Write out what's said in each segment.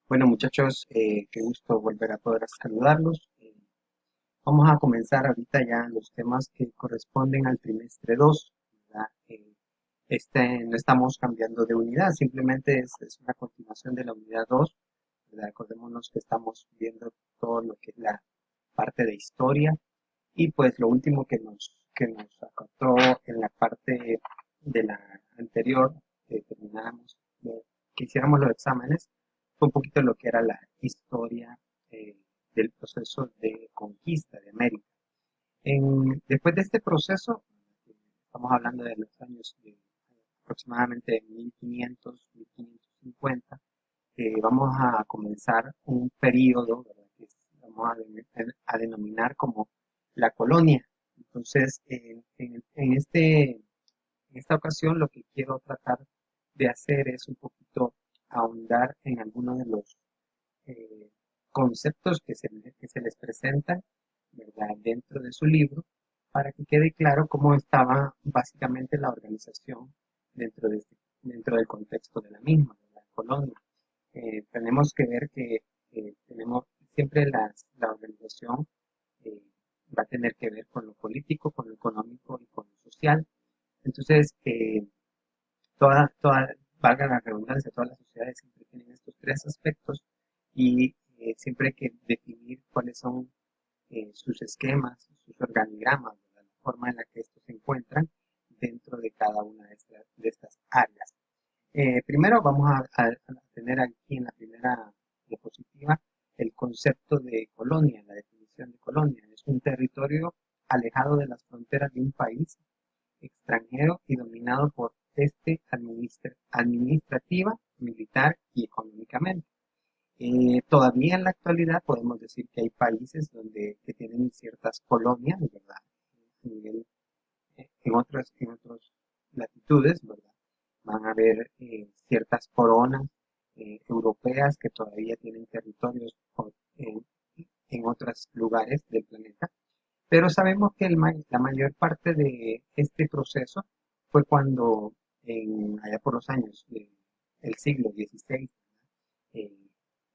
Bueno, muchachos, qué gusto volver a poder saludarlos. Vamos a comenzar ahorita ya los temas que corresponden al trimestre 2, ¿verdad? No estamos cambiando de unidad, simplemente es una continuación de la unidad 2, ¿verdad? Acordémonos que estamos viendo todo lo que es la parte de historia y pues lo último que nos acotó en la parte de la anterior, que termináramos, que hiciéramos los exámenes, fue un poquito lo que era la historia eh, del proceso de conquista de América. Después de este proceso, estamos hablando de los años de aproximadamente 1500, 1550, vamos a comenzar un periodo, ¿verdad? Que vamos a denominar como la colonia. Entonces, en esta ocasión lo que quiero tratar de hacer es un poquito ahondar en algunos de los eh, conceptos que se les presentan, ¿verdad? Dentro de su libro, para que quede claro cómo estaba básicamente la organización dentro del contexto de la misma, de la colonia. Tenemos que ver que tenemos siempre la organización eh, va a tener que ver con lo político, con lo económico y con lo social. Entonces, valga la redundancia, todas las sociedades siempre tienen estos tres aspectos y siempre hay que definir cuáles son sus esquemas, sus organigramas, ¿verdad? La forma en la que estos se encuentran dentro de cada una de estas áreas. Primero vamos a tener aquí en la primera diapositiva el concepto de colonia, la definición de colonia. Es un territorio alejado de las fronteras de un país extranjero y dominado por este administrativa, militar y económicamente. Todavía en la actualidad podemos decir que hay países que tienen ciertas colonias, ¿verdad? A nivel, en otras latitudes, ¿verdad? Van a haber ciertas coronas europeas que todavía tienen territorios en otros lugares del planeta, pero sabemos que la mayor parte de este proceso fue cuando, allá por los años del siglo XVI, eh,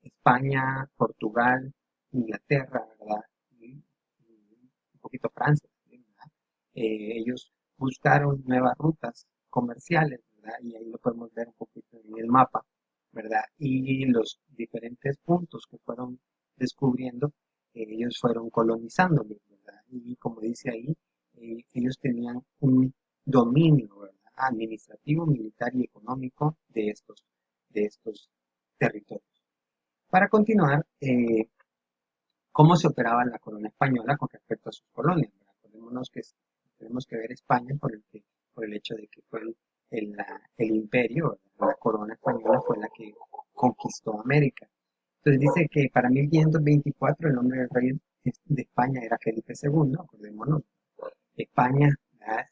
España, Portugal, Inglaterra, ¿verdad? Y un poquito Francia también, ¿verdad? Ellos buscaron nuevas rutas comerciales, ¿verdad? Y ahí lo podemos ver un poquito en el mapa, ¿verdad? Y los diferentes puntos que fueron descubriendo, ellos fueron colonizándolos, ¿verdad? Y como dice ahí, ellos tenían un dominio, ¿verdad? Administrativo, militar y económico de estos territorios. Para continuar, ¿cómo se operaba la corona española con respecto a sus colonias? Acordémonos que tenemos que ver España por el hecho de que fue el imperio, la corona española fue la que conquistó América. Entonces dice que para 1524 el nombre del rey de España era Felipe II, acordémonos. España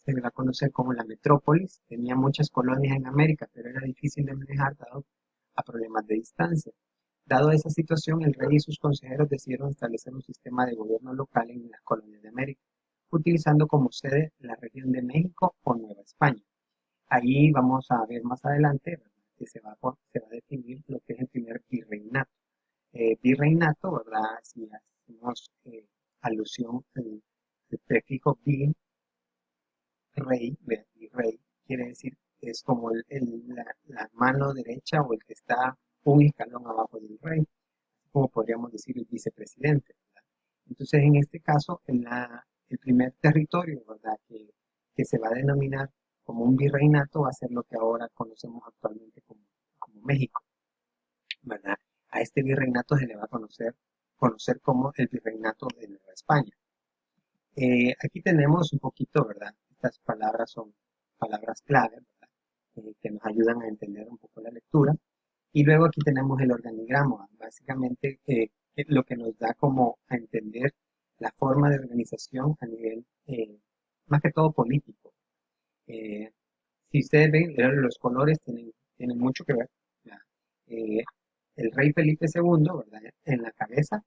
se le va a conocer como la metrópolis, tenía muchas colonias en América, pero era difícil de manejar dado a problemas de distancia. Dado esa situación, el rey y sus consejeros decidieron establecer un sistema de gobierno local en las colonias de América, utilizando como sede la región de México o Nueva España. Ahí vamos a ver más adelante, ¿verdad? Que se va a definir lo que es el primer virreinato. Virreinato, ¿verdad? Si hacemos alusión al prefijo vi, rey, virrey, quiere decir que es como la mano derecha o el que está un escalón abajo del rey, como podríamos decir el vicepresidente, ¿verdad? Entonces, en este caso, el primer territorio, ¿verdad? Que se va a denominar como un virreinato va a ser lo que ahora conocemos actualmente como México, ¿verdad? A este virreinato se le va a conocer como el virreinato de Nueva España. Aquí tenemos un poquito, ¿verdad? Estas palabras son palabras clave, ¿verdad? Que nos ayudan a entender un poco la lectura. Y luego aquí tenemos el organigrama, básicamente lo que nos da como a entender la forma de organización a nivel, más que todo político. Eh, si ustedes ven, los colores tienen mucho que ver, ¿verdad? Eh, el rey Felipe II, ¿verdad? En la cabeza,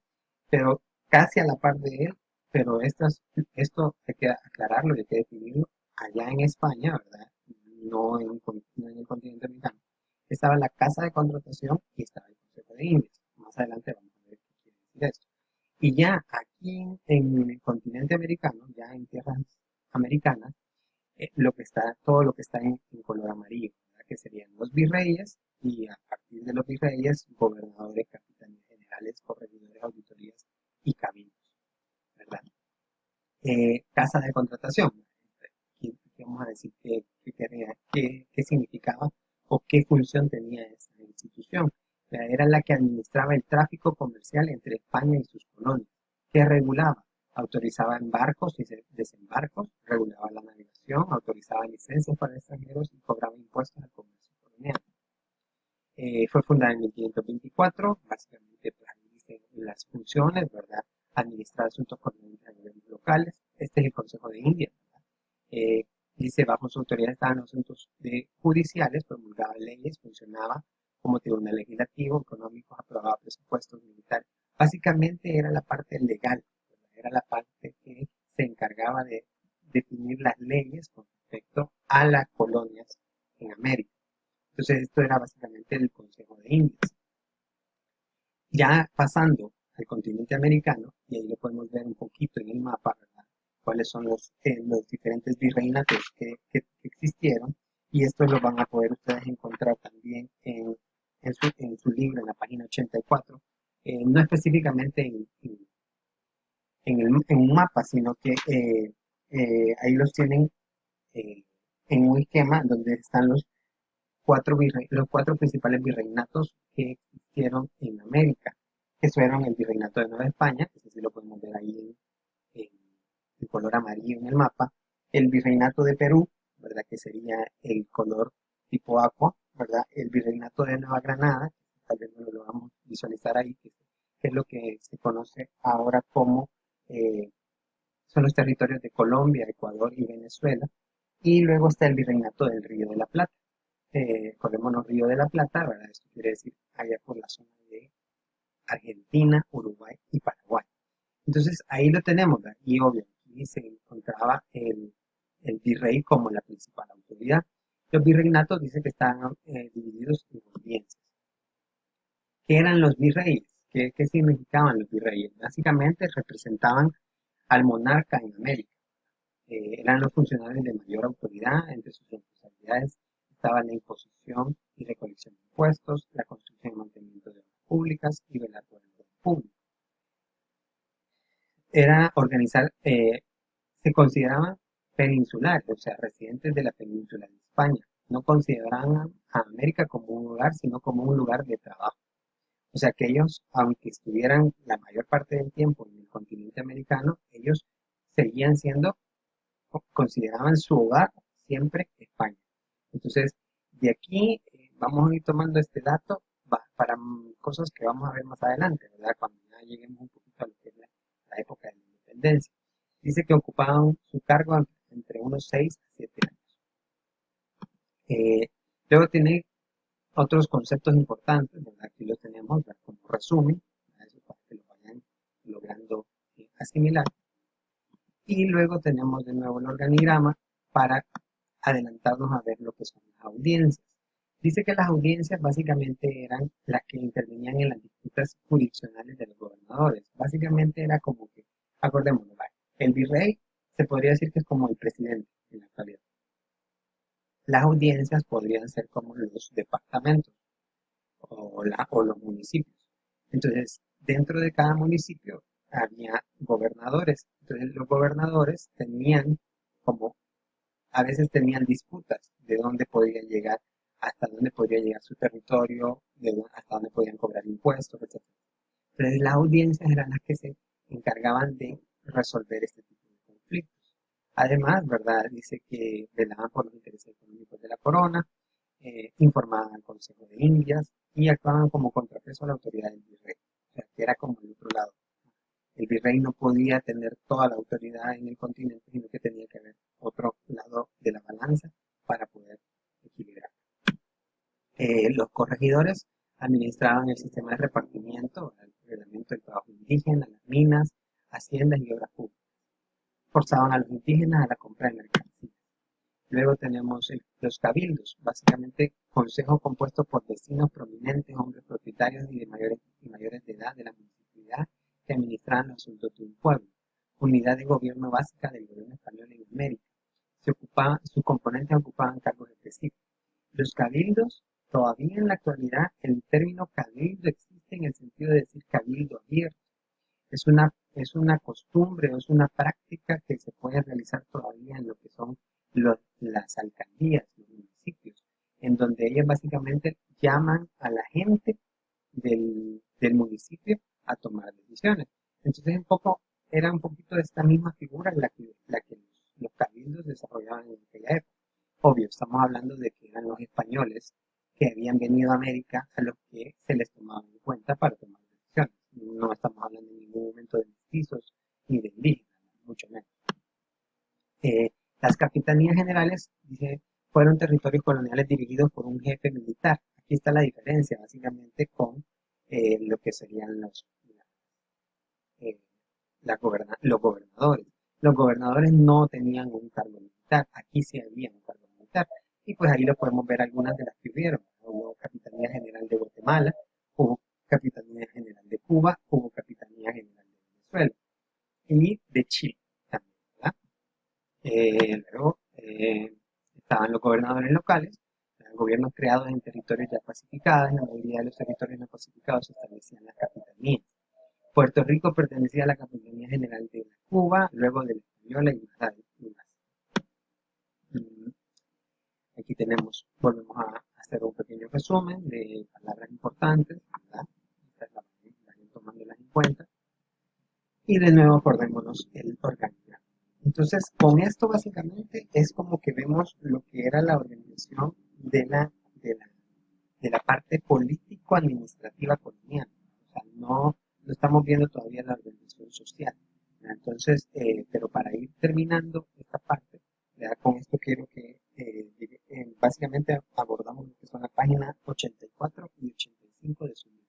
pero casi a la par de él, pero esto hay que aclararlo, hay que definirlo. Allá en España, ¿verdad? No en el continente americano. Estaba la Casa de Contratación y estaba el Consejo de Indias. adelante vamos a ver qué quiere decir esto. Y ya aquí en el continente americano, ya en tierras americanas, todo lo que está en color amarillo, ¿verdad? Que serían los virreyes y a partir de los virreyes, gobernadores, capitanes generales, corregidores, auditorías y cabildos, ¿verdad? Casas de contratación. Aquí vamos a decir qué significaba o qué función tenía esa institución. Era la que administraba el tráfico comercial entre España y sus colonias, que regulaba, autorizaba embarcos y desembarcos, regulaba la navegación, autorizaba licencias para extranjeros y cobraba impuestos al comercio colonial. Fue fundada en 1524, básicamente pues, ahí dicen las funciones, ¿verdad? Administrar asuntos coloniales a niveles locales. Este es el Consejo de India, ¿verdad? Dice, bajo su autoridad estaban los asuntos judiciales, promulgaba leyes, funcionaba como tribunal legislativo, económico, aprobaba presupuestos militares. Básicamente era la parte legal, ¿verdad? Era la parte que se encargaba de definir las leyes con respecto a las colonias en América. Entonces esto era básicamente el Consejo de Indias. Ya pasando al continente americano, y ahí lo podemos ver un poquito en el mapa, ¿verdad? Cuáles son los diferentes virreinatos que existieron, y esto lo van a poder ustedes encontrar también en su libro, en la página 84, no específicamente en un mapa, sino que ahí los tienen en un esquema donde están los cuatro principales virreinatos que existieron en América, que fueron el virreinato de Nueva España, que sí lo podemos ver ahí en color amarillo en el mapa, el virreinato de Perú, ¿verdad? Que sería el color tipo aqua, ¿verdad? El virreinato de Nueva Granada, tal vez no lo vamos a visualizar ahí, que es lo que se conoce ahora como son los territorios de Colombia, Ecuador y Venezuela, y luego está el virreinato del Río de la Plata. Recordémonos Río de la Plata, ¿verdad? Esto quiere decir allá por la zona de Argentina, Uruguay y Paraguay. Entonces ahí lo tenemos, ¿verdad? Y obvio, aquí se encontraba el virrey como la principal autoridad. Los virreinatos dice que están divididos en audiencias. ¿Qué eran los virreyes? ¿Qué significaban los virreyes? Básicamente representaban al monarca en América. Eran los funcionarios de mayor autoridad. Entre sus responsabilidades estaba la imposición y recolección de impuestos, la construcción y mantenimiento de obras públicas y velar por el orden público. Era organizar, se consideraban peninsulares, o sea, residentes de la península de España. No consideraban a América como un lugar, sino como un lugar de trabajo. O sea que ellos, aunque estuvieran la mayor parte del tiempo en el continente americano, ellos seguían siendo, consideraban su hogar siempre España. Entonces, de aquí vamos a ir tomando este dato para cosas que vamos a ver más adelante, ¿verdad? Cuando ya lleguemos un poquito a lo que es la época de la independencia. Dice que ocupaban su cargo entre unos 6 a 7 años. Luego tiene otros conceptos importantes, ¿verdad? Aquí los tenemos, ¿verdad? Como resumen, ¿verdad? Eso para que lo vayan logrando asimilar. Y luego tenemos de nuevo el organigrama para adelantarnos a ver lo que son las audiencias. Dice que las audiencias básicamente eran las que intervenían en las disputas jurisdiccionales de los gobernadores. Básicamente era como que, acordémonos, el virrey se podría decir que es como el presidente en la actualidad. Las audiencias podrían ser como los departamentos o los municipios. Entonces, dentro de cada municipio había gobernadores. Entonces, los gobernadores tenían como a veces tenían disputas de dónde podían llegar, hasta dónde podría llegar su territorio, hasta dónde podían cobrar impuestos, etc. Entonces las audiencias eran las que se encargaban de resolver este tipo de conflictos. Además, ¿verdad? Dice que velaban por los intereses económicos de la corona, informaban al Consejo de Indias y actuaban como contrapeso a la autoridad del virrey. O sea, que era como el otro lado. El virrey no podía tener toda la autoridad en el continente, sino que tenía que haber otro lado de la balanza para poder equilibrar. Los corregidores administraban el sistema de repartimiento, el reglamento del trabajo indígena, las minas, haciendas y obras públicas. Forzaban a los indígenas a la compra de mercancías. Luego tenemos los cabildos, básicamente consejos compuestos por vecinos prominentes, hombres propietarios y de mayor y mayores de edad de la municipalidad que administraban los asuntos de un pueblo, unidad de gobierno básica del gobierno español en América. Sus componentes ocupaban cargos específicos. Los cabildos, todavía en la actualidad, el término cabildo existe en el sentido de decir cabildo abierto. Es una costumbre o es una práctica que se puede realizar todavía en lo que son las alcaldías, los municipios, en donde ellas básicamente llaman a la gente del municipio a tomar decisiones. Entonces era un poquito de esta misma figura la que los cabildos desarrollaban en aquella época. Obvio, estamos hablando de que eran los españoles que habían venido a América a los que se les tomaban en cuenta para tomar decisiones. No estamos hablando en ningún momento de mestizos ni de indígenas, mucho menos. Las capitanías generales, dice, fueron territorios coloniales dirigidos por un jefe militar. Aquí está la diferencia, básicamente, con lo que serían los gobernadores. Los gobernadores no tenían un cargo militar, aquí sí había un cargo militar. Y pues ahí lo podemos ver algunas de las que hubieron. Hubo Capitanía General de Guatemala, hubo Capitanía General de Cuba, hubo Capitanía General de Venezuela y de Chile también, ¿verdad? Luego estaban los gobernadores locales, eran gobiernos creados en territorios ya pacificados. En la mayoría de los territorios no pacificados se establecían las capitanías. Puerto Rico pertenecía a la Capitanía General de Cuba, luego de la Española y más. Aquí volvemos a hacer un pequeño resumen de palabras importantes, ¿verdad? Vayan tomándolas en cuenta. Y de nuevo acordémonos el organigrama. Entonces, con esto básicamente es como que vemos lo que era la organización de la parte político-administrativa colonial. O sea, no estamos viendo todavía la organización social. Entonces, pero para ir terminando esta parte, ¿verdad? Con esto quiero que básicamente abordamos lo que son la página 84 y 85 de su libro.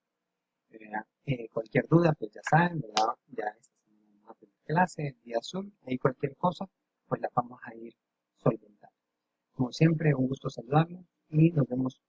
Cualquier duda, pues ya saben, ¿verdad? Ya esta semana vamos a tener clase, el día Zoom, ahí cualquier cosa, pues la vamos a ir solventando. Como siempre, un gusto saludarlos y nos vemos